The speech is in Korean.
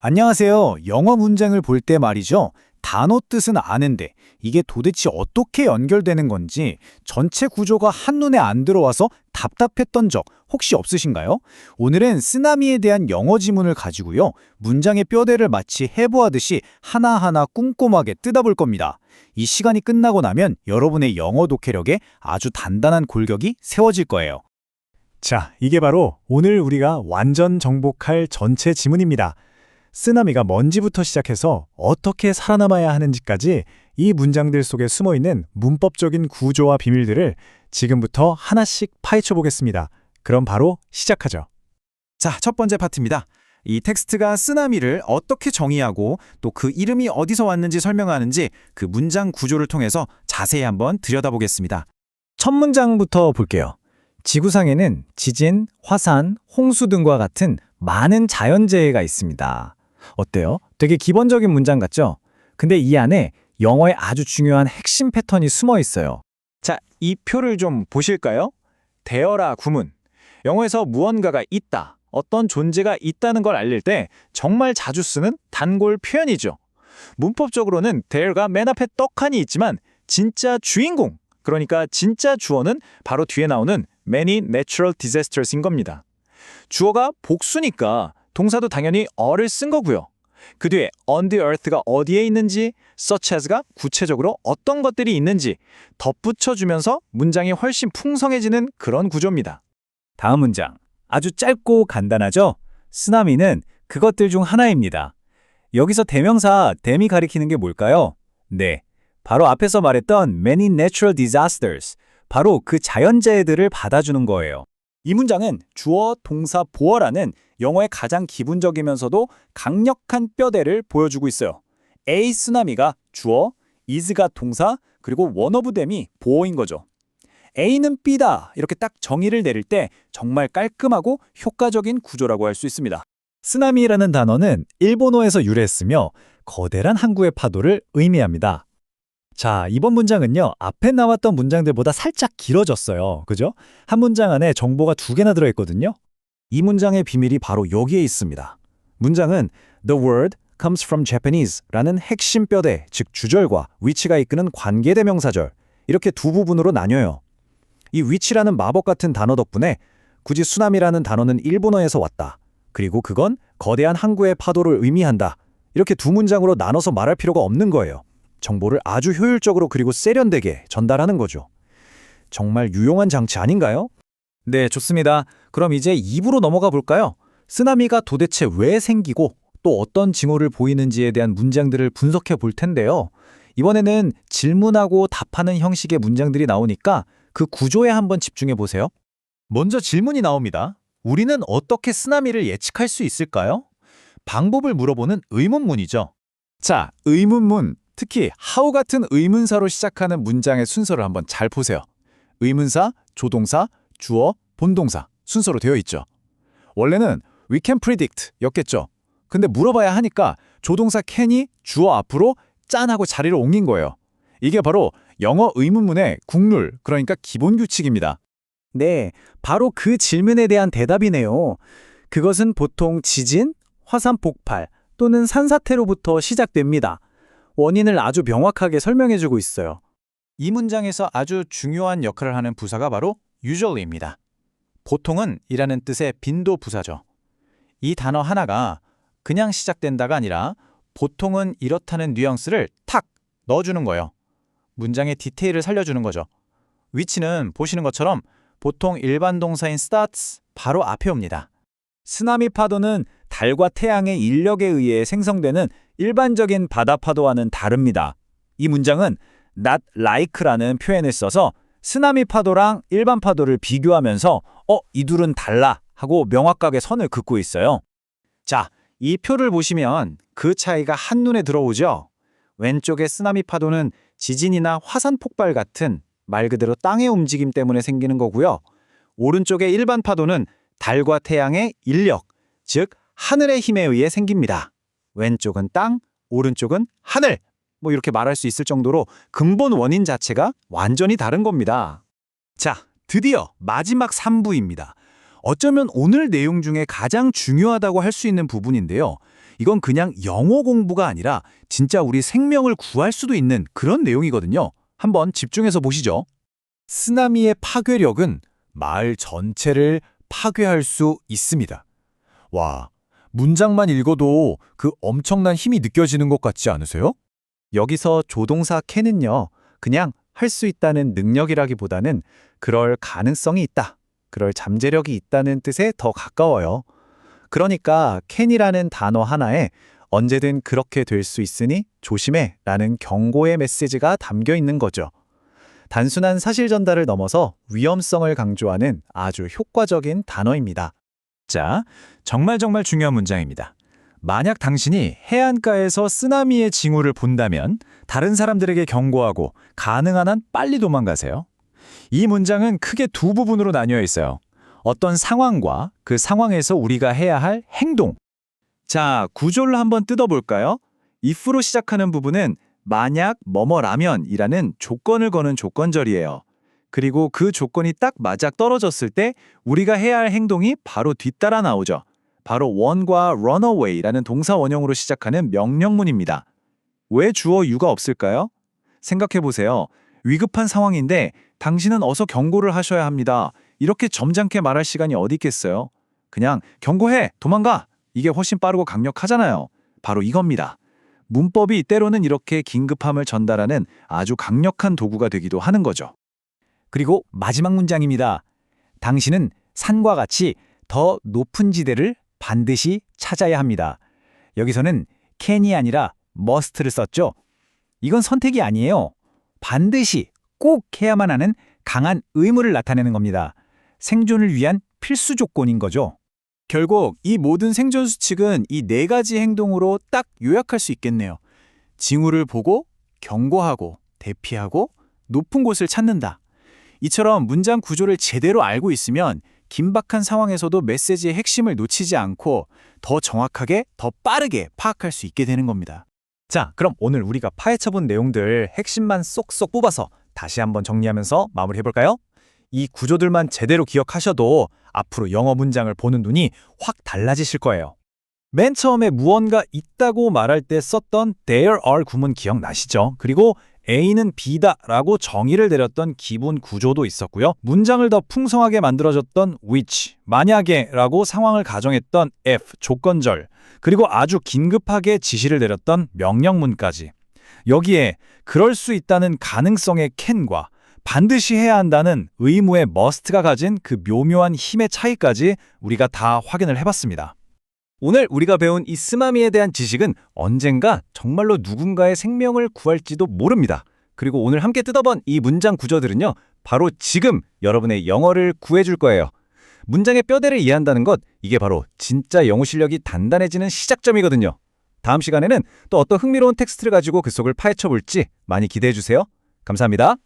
안녕하세요. 영어 문장을 볼 때 말이죠. 단어 뜻은 아는데 이게 도대체 어떻게 연결되는 건지 전체 구조가 한눈에 안 들어와서 답답했던 적 혹시 없으신가요? 오늘은 쓰나미에 대한 영어 지문을 가지고요. 문장의 뼈대를 마치 해부하듯이 하나하나 꼼꼼하게 뜯어볼 겁니다. 이 시간이 끝나고 나면 여러분의 영어 독해력에 아주 단단한 골격이 세워질 거예요. 자, 이게 바로 오늘 우리가 완전 정복할 전체 지문입니다. 쓰나미가 뭔지부터 시작해서 어떻게 살아남아야 하는지까지 이 문장들 속에 숨어있는 문법적인 구조와 비밀들을 지금부터 하나씩 파헤쳐 보겠습니다. 그럼 바로 시작하죠. 자, 첫 번째 파트입니다. 이 텍스트가 쓰나미를 어떻게 정의하고 또 그 이름이 어디서 왔는지 설명하는지 그 문장 구조를 통해서 자세히 한번 들여다보겠습니다. 첫 문장부터 볼게요. 지구상에는 지진, 화산, 홍수 등과 같은 많은 자연재해가 있습니다. 어때요? 되게 기본적인 문장 같죠? 근데 이 안에 영어의 아주 중요한 핵심 패턴이 숨어 있어요. 자, 이 표를 좀 보실까요? 되어라 구문. 영어에서 무언가가 있다, 어떤 존재가 있다는 걸 알릴 때 정말 자주 쓰는 단골 표현이죠. 문법적으로는 there가 맨 앞에 떡하니 있지만 진짜 주인공, 그러니까 진짜 주어는 바로 뒤에 나오는 many natural disasters인 겁니다. 주어가 복수니까 동사도 당연히 어를 쓴 거고요. 그 뒤에 on the earth가 어디에 있는지, such as가 구체적으로 어떤 것들이 있는지 덧붙여주면서 문장이 훨씬 풍성해지는 그런 구조입니다. 다음 문장. 아주 짧고 간단하죠? 쓰나미는 그것들 중 하나입니다. 여기서 대명사 them이 가리키는 게 뭘까요? 네, 바로 앞에서 말했던 many natural disasters, 바로 그 자연재해들을 받아주는 거예요. 이 문장은 주어, 동사, 보어라는 영어의 가장 기본적이면서도 강력한 뼈대를 보여주고 있어요. A 쓰나미가 주어, is가 동사, 그리고 one of them이 보어인 거죠. A는 B다 이렇게 딱 정의를 내릴 때 정말 깔끔하고 효과적인 구조라고 할 수 있습니다. 쓰나미라는 단어는 일본어에서 유래했으며 거대한 항구의 파도를 의미합니다. 자, 이번 문장은요, 앞에 나왔던 문장들보다 살짝 길어졌어요. 그죠? 한 문장 안에 정보가 2개나 들어있거든요. 이 문장의 비밀이 바로 여기에 있습니다. 문장은 The word comes from Japanese라는 핵심 뼈대, 즉 주절과 위치가 이끄는 관계대명사절, 이렇게 두 부분으로 나뉘어요. 이 위치라는 마법 같은 단어 덕분에 굳이 쓰나미라는 단어는 일본어에서 왔다. 그리고 그건 거대한 항구의 파도를 의미한다. 이렇게 두 문장으로 나눠서 말할 필요가 없는 거예요. 정보를 아주 효율적으로 그리고 세련되게 전달하는 거죠. 정말 유용한 장치 아닌가요? 네, 좋습니다. 그럼 이제 2부로 넘어가 볼까요? 쓰나미가 도대체 왜 생기고 또 어떤 징후를 보이는지에 대한 문장들을 분석해 볼 텐데요. 이번에는 질문하고 답하는 형식의 문장들이 나오니까 그 구조에 한번 집중해 보세요. 먼저 질문이 나옵니다. 우리는 어떻게 쓰나미를 예측할 수 있을까요? 방법을 물어보는 의문문이죠. 자, 의문문, 특히 how 같은 의문사로 시작하는 문장의 순서를 한번 잘 보세요. 의문사, 조동사, 주어, 본동사 순서로 되어 있죠. 원래는 we can predict 였겠죠. 근데 물어봐야 하니까 조동사 can이 주어 앞으로 짠 하고 자리를 옮긴 거예요. 이게 바로 영어 의문문의 국룰, 그러니까 기본 규칙입니다. 네, 바로 그 질문에 대한 대답이네요. 그것은 보통 지진, 화산 폭발 또는 산사태로부터 시작됩니다. 원인을 아주 명확하게 설명해주고 있어요. 이 문장에서 아주 중요한 역할을 하는 부사가 바로 usually입니다. 보통은 이라는 뜻의 빈도 부사죠. 이 단어 하나가 그냥 시작된다가 아니라 보통은 이렇다는 뉘앙스를 탁 넣어주는 거예요. 문장의 디테일을 살려주는 거죠. 위치는 보시는 것처럼 보통 일반 동사인 starts 바로 앞에 옵니다. 쓰나미 파도는 달과 태양의 인력에 의해 생성되는 일반적인 바다 파도와는 다릅니다. 이 문장은 not like라는 표현을 써서 쓰나미 파도랑 일반 파도를 비교하면서 이 둘은 달라 하고 명확하게 선을 긋고 있어요. 자, 이 표를 보시면 그 차이가 한눈에 들어오죠. 왼쪽의 쓰나미 파도는 지진이나 화산 폭발 같은 말 그대로 땅의 움직임 때문에 생기는 거고요. 오른쪽의 일반 파도는 달과 태양의 인력, 즉 하늘의 힘에 의해 생깁니다. 왼쪽은 땅, 오른쪽은 하늘. 이렇게 말할 수 있을 정도로 근본 원인 자체가 완전히 다른 겁니다. 자, 드디어 마지막 3부입니다. 어쩌면 오늘 내용 중에 가장 중요하다고 할 수 있는 부분인데요. 이건 그냥 영어 공부가 아니라 진짜 우리 생명을 구할 수도 있는 그런 내용이거든요. 한번 집중해서 보시죠. 쓰나미의 파괴력은 마을 전체를 파괴할 수 있습니다. 와, 문장만 읽어도 그 엄청난 힘이 느껴지는 것 같지 않으세요? 여기서 조동사 can은요, 그냥 할 수 있다는 능력이라기보다는 그럴 가능성이 있다, 그럴 잠재력이 있다는 뜻에 더 가까워요. 그러니까 can이라는 단어 하나에 언제든 그렇게 될 수 있으니 조심해 라는 경고의 메시지가 담겨 있는 거죠. 단순한 사실 전달을 넘어서 위험성을 강조하는 아주 효과적인 단어입니다. 자, 정말 중요한 문장입니다. 만약 당신이 해안가에서 쓰나미의 징후를 본다면 다른 사람들에게 경고하고 가능한 한 빨리 도망가세요. 이 문장은 크게 두 부분으로 나뉘어 있어요. 어떤 상황과 그 상황에서 우리가 해야 할 행동. 자, 구조를 한번 뜯어볼까요? if로 시작하는 부분은 만약 뭐뭐라면이라는 조건을 거는 조건절이에요. 그리고 그 조건이 딱 맞아 떨어졌을 때 우리가 해야 할 행동이 바로 뒤따라 나오죠. 바로 one과 run away라는 동사 원형으로 시작하는 명령문입니다. 왜 주어 you가 없을까요? 생각해보세요. 위급한 상황인데 당신은 어서 경고를 하셔야 합니다. 이렇게 점잖게 말할 시간이 어디 있겠어요? 그냥 경고해! 도망가! 이게 훨씬 빠르고 강력하잖아요. 바로 이겁니다. 문법이 때로는 이렇게 긴급함을 전달하는 아주 강력한 도구가 되기도 하는 거죠. 그리고 마지막 문장입니다. 당신은 산과 같이 더 높은 지대를 반드시 찾아야 합니다. 여기서는 can이 아니라 must를 썼죠. 이건 선택이 아니에요. 반드시 꼭 해야만 하는 강한 의무를 나타내는 겁니다. 생존을 위한 필수 조건인 거죠. 결국 이 모든 생존 수칙은 이 네 가지 행동으로 딱 요약할 수 있겠네요. 징후를 보고, 경고하고, 대피하고, 높은 곳을 찾는다. 이처럼 문장 구조를 제대로 알고 있으면 긴박한 상황에서도 메시지의 핵심을 놓치지 않고 더 정확하게, 더 빠르게 파악할 수 있게 되는 겁니다. 자, 그럼 오늘 우리가 파헤쳐본 내용들 핵심만 쏙쏙 뽑아서 다시 한번 정리하면서 마무리해볼까요? 이 구조들만 제대로 기억하셔도 앞으로 영어 문장을 보는 눈이 확 달라지실 거예요. 맨 처음에 무언가 있다고 말할 때 썼던 there are 구문 기억나시죠? 그리고 A는 B다 라고 정의를 내렸던 기본 구조도 있었고요. 문장을 더 풍성하게 만들어줬던 which, 만약에 라고 상황을 가정했던 F, 조건절, 그리고 아주 긴급하게 지시를 내렸던 명령문까지. 여기에 그럴 수 있다는 가능성의 can과 반드시 해야 한다는 의무의 must가 가진 그 묘묘한 힘의 차이까지 우리가 다 확인을 해봤습니다. 오늘 우리가 배운 이 쓰나미에 대한 지식은 언젠가 정말로 누군가의 생명을 구할지도 모릅니다. 그리고 오늘 함께 뜯어본 이 문장 구조들은요, 바로 지금 여러분의 영어를 구해줄 거예요. 문장의 뼈대를 이해한다는 것, 이게 바로 진짜 영어 실력이 단단해지는 시작점이거든요. 다음 시간에는 또 어떤 흥미로운 텍스트를 가지고 그 속을 파헤쳐 볼지 많이 기대해 주세요. 감사합니다.